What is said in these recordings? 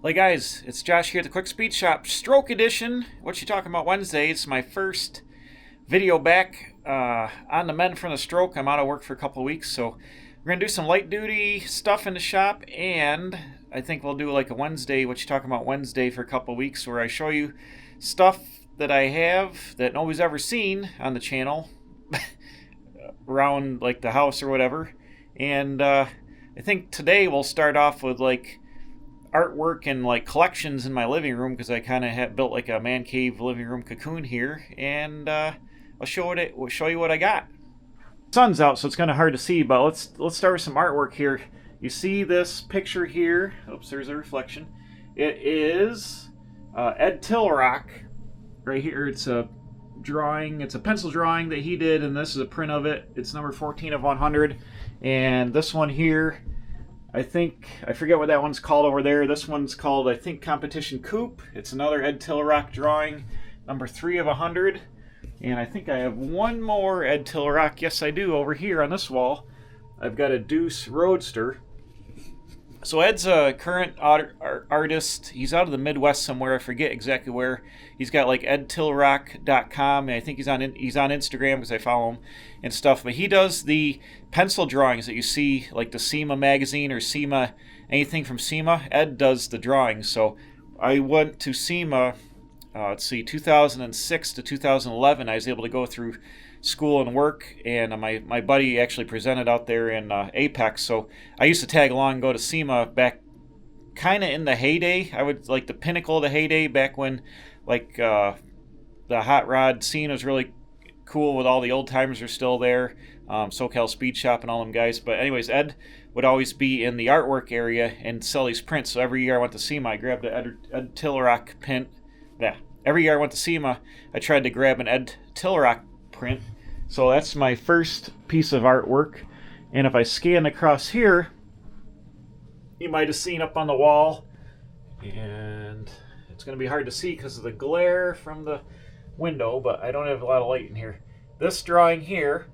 Hey guys, it's Josh here at the Quick Speed Shop, Stroke Edition. What you talking about Wednesday? It's my first video back on the mend from the stroke. I'm out of work for a couple of weeks, so we're gonna do some light duty stuff in the shop, and I think we'll do like a Wednesday, what you talking about Wednesday, for a couple of weeks, where I show you stuff that I have that nobody's ever seen on the channel around like the house or whatever. And I think today we'll start off with like artwork and like collections in my living room, because I kind of have built like a man cave living room cocoon here, and I'll show you what I got. Sun's out, so it's kind of hard to see, but let's start with some artwork here. You see this picture here? Oops, there's a reflection. It is Ed Tillrock right here. It's a drawing. It's a pencil drawing that he did, and this is a print of it. It's number 14 of 100, and this one here, I forget what that one's called over there. This one's called, I think, Competition Coupe. It's another Ed Tillrock drawing, number 3 of 100. And I think I have one more Ed Tillrock. Yes, I do, over here on this wall. I've got a Deuce Roadster. So Ed's a current artist. He's out of the Midwest somewhere. I forget exactly where. He's got like edtillrock.com, and I think he's on Instagram because I follow him and stuff. But he does the pencil drawings that you see, like the SEMA magazine or SEMA, anything from SEMA. Ed does the drawings. So I went to SEMA, 2006 to 2011. I was able to go through school and work, and my buddy actually presented out there in Apex, so I used to tag along and go to SEMA back kind of in the heyday. I would like the pinnacle of the heyday, back when like the hot rod scene was really cool, with all the old timers are still there, SoCal Speed Shop and all them guys. But anyways, Ed would always be in the artwork area and sell these prints, so every year I went to SEMA, I grabbed an Ed Tillrock print. Yeah, every year I went to SEMA, I tried to grab an Ed Tillrock print. So that's my first piece of artwork. And if I scan across here, you might have seen up on the wall, and it's going to be hard to see because of the glare from the window, but I don't have a lot of light in here. This drawing here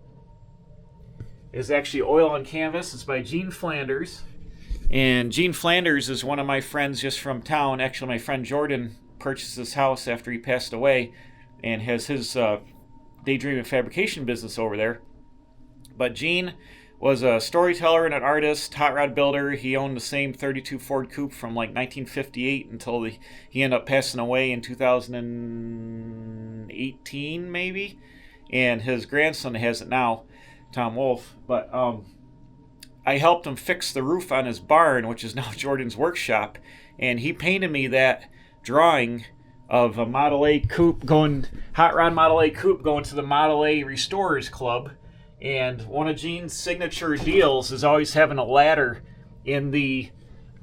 is actually oil on canvas. It's by Gene Flanders, and Gene Flanders is one of my friends just from town. Actually, my friend Jordan purchased this house after he passed away, and has his daydream and fabrication business over there. But Gene was a storyteller and an artist, hot rod builder. He owned the same 32 Ford Coupe from like 1958 until he ended up passing away in 2018 maybe, and his grandson has it now, Tom Wolf. But I helped him fix the roof on his barn, which is now Jordan's workshop, and he painted me that drawing of a Model A coupe hot rod Model A coupe going to the Model A Restorers Club. And one of Gene's signature deals is always having a ladder in the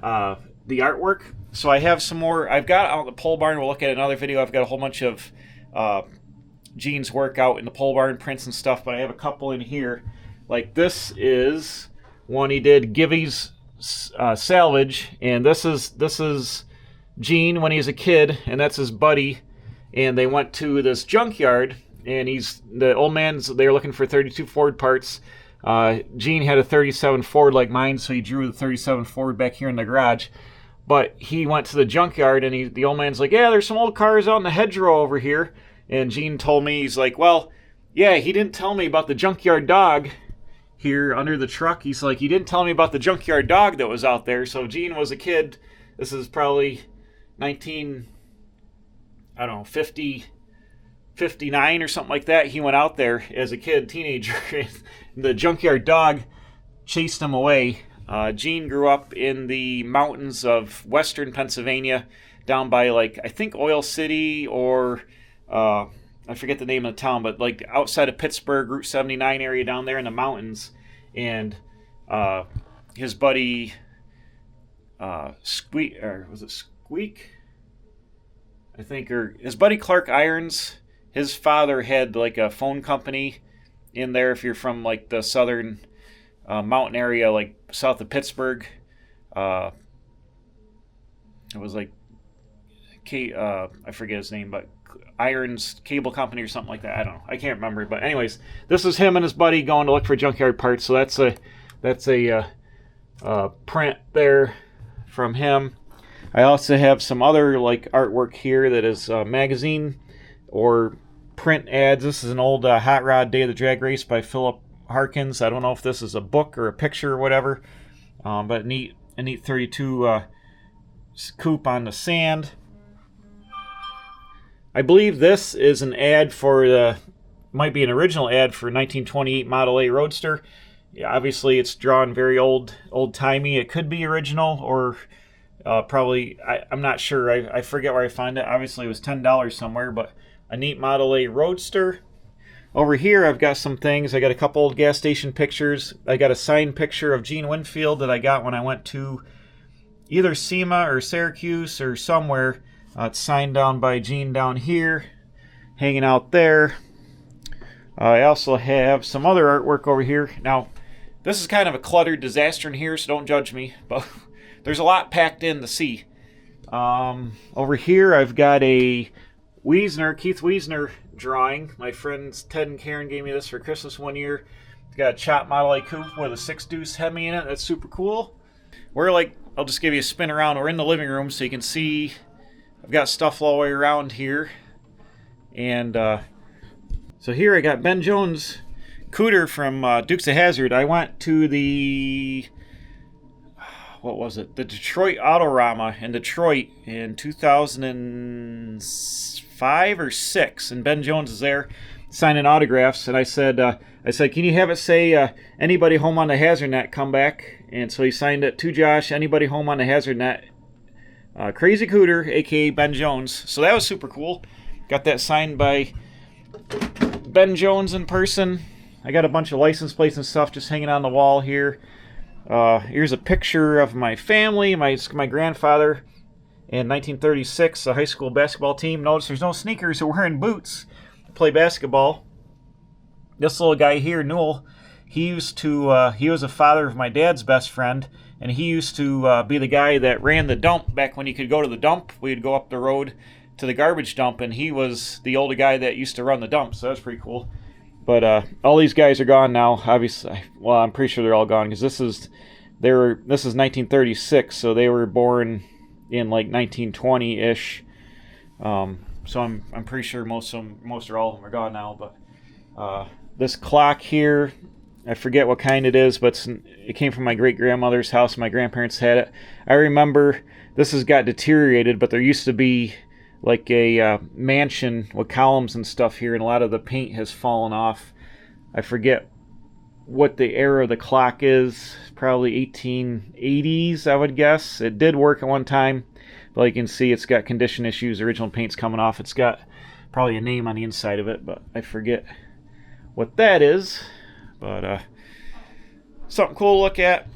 artwork. So I have some more. I've got out in the pole barn. We'll look at another video. I've got a whole bunch of Gene's work out in the pole barn, prints and stuff. But I have a couple in here. Like this is one he did, Givey's Salvage, and this is Gene when he was a kid, and that's his buddy, and they went to this junkyard, and the old man's, they were looking for 32 Ford parts. Gene had a 37 Ford like mine, so he drew the 37 Ford back here in the garage. But he went to the junkyard, and the old man's like, yeah, there's some old cars out in the hedgerow over here. And Gene told me, he's like, well, yeah, he didn't tell me about the junkyard dog here under the truck. He's like, he didn't tell me about the junkyard dog that was out there. So Gene was a kid. This is probably 59 or something like that. He went out there as a kid, teenager. The junkyard dog chased him away. Gene grew up in the mountains of western Pennsylvania, down by like, I think Oil City, or I forget the name of the town, but like outside of Pittsburgh, Route 79 area down there in the mountains. And his buddy Squeak, I think, or his buddy Clark Irons, his father had like a phone company in there, if you're from like the southern mountain area, like south of Pittsburgh. It was like I forget his name, but Irons Cable Company or something like that. I don't know. I can't remember. But anyways, this is him and his buddy going to look for junkyard parts. So that's a print there from him. I also have some other like artwork here that is magazine or print ads. This is an old Hot Rod Day of the Drag Race by Philip Harkins. I don't know if this is a book or a picture or whatever, but a neat 32 coupe on the sand. I believe this is an ad for might be an original ad for 1928 Model A Roadster. Yeah, obviously it's drawn very old-timey. It could be original or probably, I'm not sure. I forget where I find it. Obviously it was $10 somewhere, but a neat Model A Roadster. Over here I've got some things. I got a couple old gas station pictures. I got a signed picture of Gene Winfield that I got when I went to either SEMA or Syracuse or somewhere. It's signed down by Gene down here, hanging out there. I also have some other artwork over here. Now, this is kind of a cluttered disaster in here, so don't judge me, but there's a lot packed in to see. Over here, I've got a Keith Weesner drawing. My friends Ted and Karen gave me this for Christmas one year. It's got a chopped Model A coupe with a 6-deuce Hemi in it. That's super cool. I'll just give you a spin around. We're in the living room, so you can see I've got stuff all the way around here. And so here I got Ben Jones' Cooter from Dukes of Hazzard. I went to the Detroit Autorama in Detroit in 2005 or 6, and Ben Jones is there signing autographs. And I said, can you have it say, anybody home on the Hazard Net, come back? And so he signed it to Josh, anybody home on the Hazard Net, Crazy Cooter, aka Ben Jones. So that was super cool. Got that signed by Ben Jones in person. I got a bunch of license plates and stuff just hanging on the wall here. Here's a picture of my family, my grandfather in 1936, a high school basketball team. Notice there's no sneakers, so we're wearing boots to play basketball. This little guy here, Newell, he was a father of my dad's best friend, and he used to be the guy that ran the dump back when you could go to the dump. We'd go up the road to the garbage dump, and he was the older guy that used to run the dump, so that's pretty cool. But all these guys are gone now, obviously. Well, I'm pretty sure they're all gone, because this is 1936, so they were born in like 1920-ish. So I'm pretty sure most or all of them are gone now. But this clock here, I forget what kind it is, but it came from my great-grandmother's house. My grandparents had it. I remember this has got deteriorated, but there used to be like a mansion with columns and stuff here, and a lot of the paint has fallen off. I forget what the era of the clock is. Probably 1880s, I would guess. It did work at one time, but you can see it's got condition issues. Original paint's coming off. It's got probably a name on the inside of it, but I forget what that is. But something cool to look at.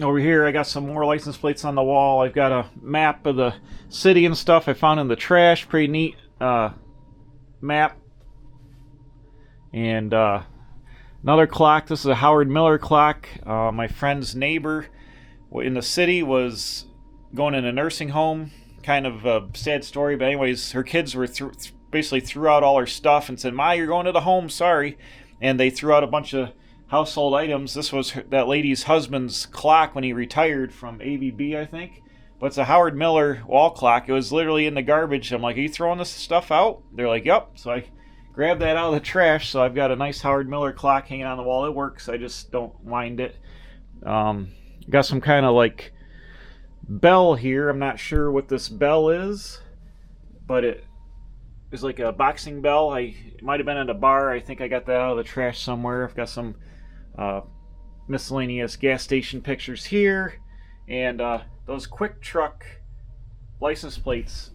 Over here I got some more license plates on the wall. I've got a map of the city and stuff I found in the trash. Pretty neat map. And another clock. This is a Howard Miller clock. My friend's neighbor in the city was going in a nursing home. Kind of a sad story, but anyways, her kids were basically threw out all her stuff and said, "Ma, you're going to the home, sorry." And they threw out a bunch of household items. This was that lady's husband's clock when he retired from AVB, I think. But it's a Howard Miller wall clock. It was literally in the garbage. I'm like, "Are you throwing this stuff out?" They're like, "Yep." So I grabbed that out of the trash. So I've got a nice Howard Miller clock hanging on the wall. It works. I just don't wind it. Got some kind of like bell here. I'm not sure what this bell is, but it is like a boxing bell. It might have been at a bar. I think I got that out of the trash somewhere. I've got some miscellaneous gas station pictures here, and those Quick Truck license plates.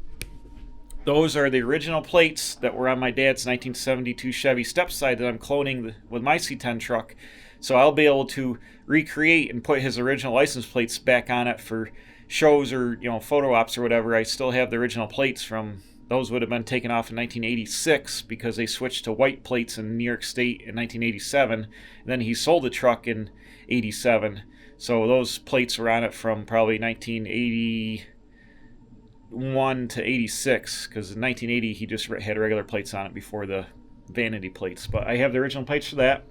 Those are the original plates that were on my dad's 1972 Chevy Stepside that I'm cloning with my C10 truck. So I'll be able to recreate and put his original license plates back on it for shows or photo ops or whatever. I still have the original plates from those. Would have been taken off in 1986 because they switched to white plates in New York State in 1987. And then he sold the truck in 87. So those plates were on it from probably 1981 to 86, because in 1980 he just had regular plates on it before the vanity plates. But I have the original plates for that.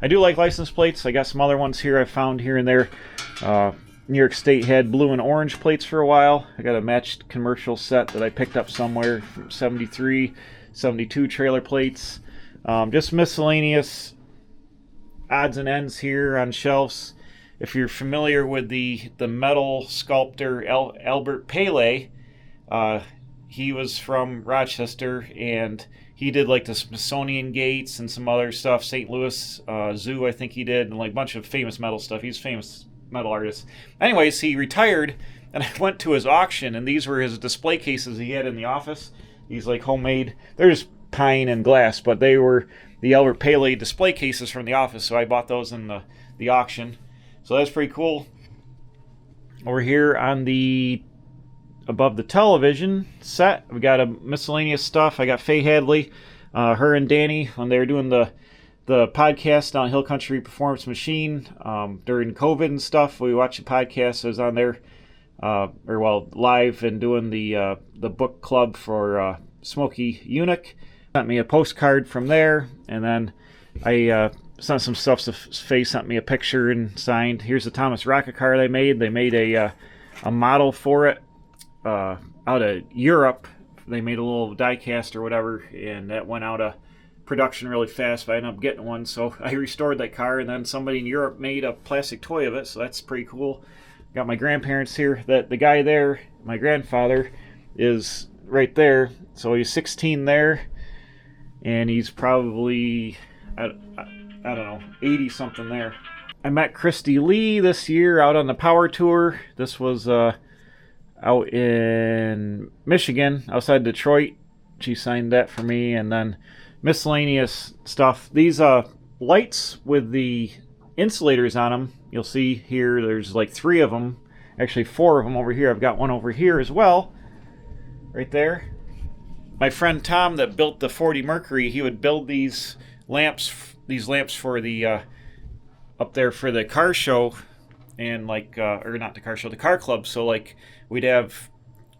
I do like license plates. I got some other ones here I found here and there. New York State had blue and orange plates for a while. I got a matched commercial set that I picked up somewhere from 73, 72 trailer plates. Just miscellaneous odds and ends here on shelves. If you're familiar with the metal sculptor Albert Pele, he was from Rochester, and he did like the Smithsonian gates and some other stuff. St. Louis Zoo, I think he did, and like a bunch of famous metal stuff. He's a famous metal artist. Anyways, he retired, and I went to his auction, and these were his display cases he had in the office. These like homemade, they're just pine and glass, but they were the Albert Pele display cases from the office, so I bought those in the auction. So that's pretty cool. Over here on the above the television set, we got a miscellaneous stuff. I got Faye Hadley, her and Danny, when they were doing the podcast on Hill Country Performance Machine during COVID and stuff. We watched the podcast. I was on there, live and doing the book club for Smokey Eunuch. Sent me a postcard from there, and then I sent some stuff. So Faye sent me a picture and signed. Here's the Thomas rocket car they made. They made a model for it out of Europe. They made a little die cast or whatever, and that went out of production really fast. But I ended up getting one, so I restored that car, and then somebody in Europe made a plastic toy of it, so that's pretty cool. Got my grandparents here. The guy there, my grandfather, is right there. So he's 16 there, and he's probably, I don't know, 80 something there. I met Christy Lee this year out on the power tour. This was out in Michigan, outside Detroit. She signed that for me, and then miscellaneous stuff. These lights with the insulators on them, you'll see here there's like 3 of them, actually 4 of them over here. I've got one over here as well, right there. My friend Tom that built the 40 Mercury, he would build these lamps for the up there for the car show, and like or not the car show, the car club. So like we'd have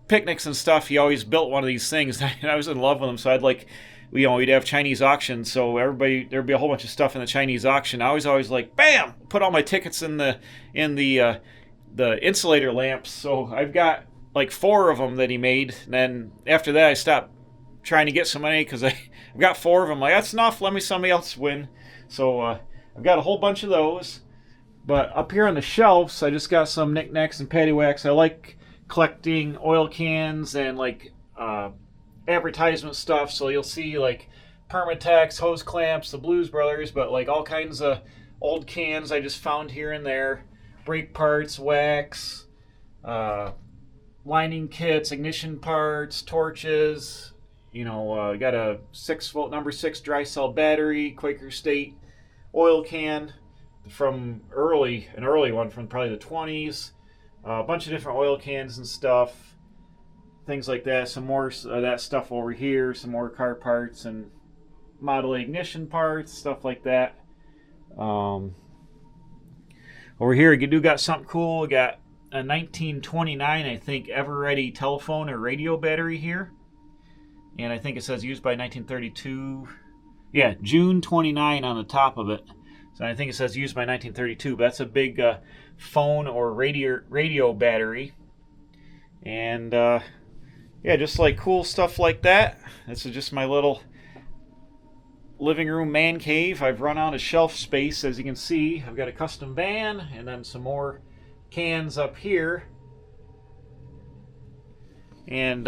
picnics and stuff. He always built one of these things, and I was in love with him. So I'd like, we'd have Chinese auctions, so there'd be a whole bunch of stuff in the Chinese auction. I was always like, bam, put all my tickets in the insulator lamps. So I've got like 4 of them that he made, and then after that I stopped trying to get some money because I've got 4 of them. Like, that's enough, let me somebody else win. So I've got a whole bunch of those. But up here on the shelves, I just got some knickknacks and paddywhacks. I like collecting oil cans and like advertisement stuff. So you'll see like Permatex, hose clamps, the Blues Brothers, but like all kinds of old cans I just found here and there. Brake parts, wax, lining kits, ignition parts, torches. Got a 6-volt number 6 dry cell battery, Quaker State oil can from an early one from probably the 20s. A bunch of different oil cans and stuff, things like that. Some more of that stuff over here, some more car parts and Model A ignition parts, stuff like that. Over here, you do got something cool. We got a 1929, I think, Ever-Ready telephone or radio battery here. And I think it says used by 1932. Yeah, June 29 on the top of it. So I think it says used by 1932. But that's a big phone or radio battery. And just like cool stuff like that. This is just my little living room man cave. I've run out of shelf space, as you can see. I've got a custom van and then some more cans up here. And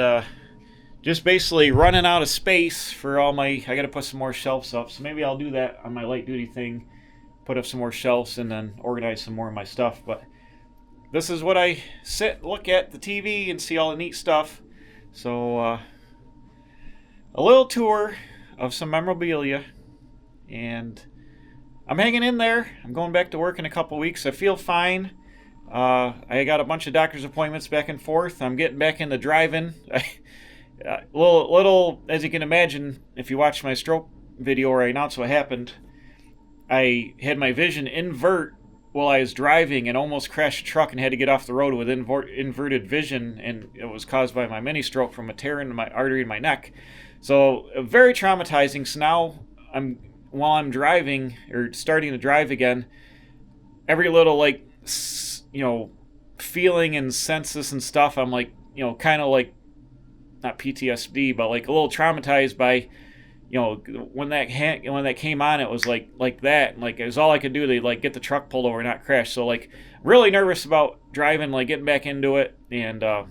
just basically running out of space for all my, I got to put some more shelves up. So maybe I'll do that on my light duty thing. Put up some more shelves and then organize some more of my stuff. But this is what I look at the TV and see all the neat stuff. So a little tour of some memorabilia, and I'm hanging in there. I'm going back to work in a couple weeks. I feel fine. I got a bunch of doctor's appointments back and forth. I'm getting back into driving. Little, as you can imagine, if you watch my stroke video where I announced what happened, I had my vision invert while I was driving and almost crashed a truck and had to get off the road with inverted vision, and it was caused by my mini stroke from a tear in my artery in my neck. So very traumatizing. So now while I'm driving or starting to drive again, every little feeling and senses and stuff, I'm like, kind of like, not PTSD, but like a little traumatized by, when that came on, it was like that, and like it was all I could do to like get the truck pulled over and not crash. So like really nervous about driving, like getting back into it, and the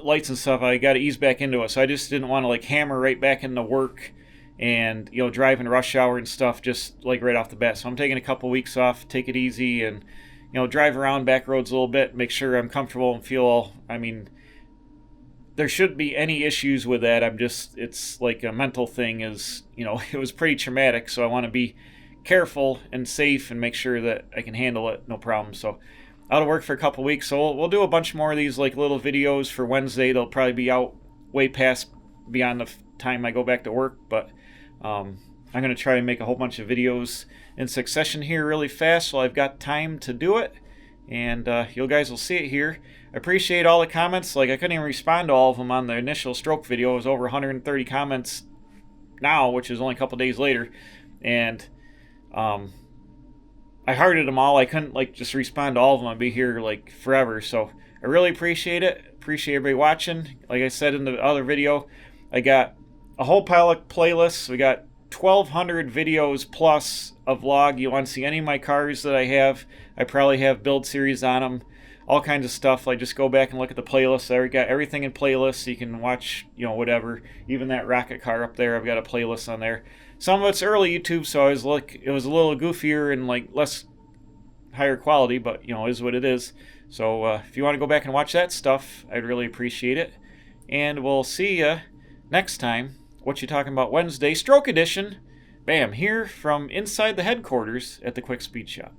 lights and stuff, I got to ease back into it. So I just didn't want to like hammer right back into work and driving rush hour and stuff just like right off the bat. So I'm taking a couple weeks off, take it easy, and drive around back roads a little bit, make sure I'm comfortable and feel, there shouldn't be any issues with that. It's like a mental thing is, it was pretty traumatic, so I want to be careful and safe and make sure that I can handle it, no problem. So out of work for a couple weeks, so we'll do a bunch more of these like little videos for Wednesday. They'll probably be out way past beyond the time I go back to work, but I'm going to try and make a whole bunch of videos in succession here really fast so I've got time to do it, and you guys will see it here. I appreciate all the comments. Like, I couldn't even respond to all of them on the initial stroke video. It was over 130 comments now, which is only a couple days later, and I hearted them all. I couldn't like just respond to all of them. I'd be here like forever, so I really appreciate it. Appreciate everybody watching. Like I said in the other video, I got a whole pile of playlists. We got 1,200 videos plus a vlog. You want to see any of my cars that I have, I probably have build series on them, all kinds of stuff. Like, just go back and look at the playlist. I got everything in playlists, so you can watch, whatever. Even that rocket car up there, I've got a playlist on there. Some of it's early YouTube, so it was a little goofier and like less higher quality, but is what it is. So if you want to go back and watch that stuff, I'd really appreciate it. And we'll see you next time. Watchya Talking About Wednesday, Stroke Edition. Bam, here from inside the headquarters at the Quick Speed Shop.